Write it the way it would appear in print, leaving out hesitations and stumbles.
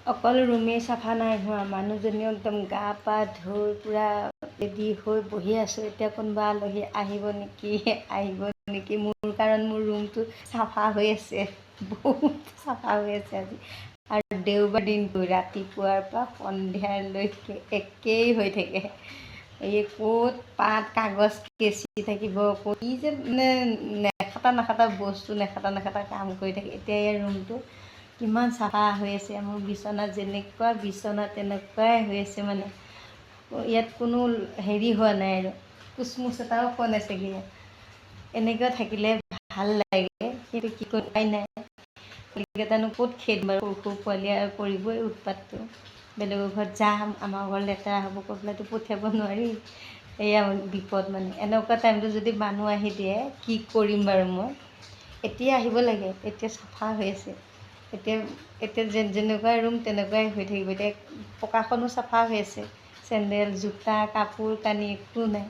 অকল ৰুমেই চাফা নাই হোৱা, মানুহজনীও একদম গা পা ধুই পূৰা ৰেডি হৈ বহি আছোঁ। এতিয়া কোনোবা আলহী আহিব নেকি মোৰ, কাৰণ মোৰ ৰুমটো চাফা হৈ আছে, বহুত চাফা হৈ আছে আজি। আৰু দেওবাৰ দিনটো ৰাতিপুৱাৰ পৰা সন্ধিয়ালৈকে একেই হৈ থাকে। এই ক'ত পাত কাগজ কেঁচি থাকিব, ক'ত কি যে মানে নেখাটা বস্তু কাম কৰি থাকে। এতিয়া এই ৰুমটো কিমান চাফা হৈ আছে, মোৰ বিচনা যেনেকুৱা বিচনা তেনেকুৱাই হৈ আছে। মানে ইয়াত কোনো হেৰি হোৱা নাই আৰু কুচমুচ এটাও পোৱা নাই চাগে। এনেকুৱা থাকিলে ভাল লাগে, কিন্তু কি কৰিবাই নাই। পোৱালিকেইটানো ক'ত খেদিম বাৰু, সৰু পোৱালি আৰু কৰিবই উৎপাতটো। বেলেগৰ ঘৰত যাম, আমাৰ ঘৰ লেতেৰা হ'ব, কৈ পেলাইতো পঠিয়াব নোৱাৰি। এয়া বিপদ। মানে এনেকুৱা টাইমটো যদি মানুহ আহি দিয়ে কি কৰিম বাৰু মই। এতিয়া আহিব লাগে, এতিয়া চাফা হৈ আছে। এতিয়া যেনেকুৱাই ৰুম তেনেকুৱাই হৈ থাকিব। এতিয়া পকাখনো চাফা হৈ আছে, চেণ্ডেল জোতা কাপোৰ কানি একো নাই।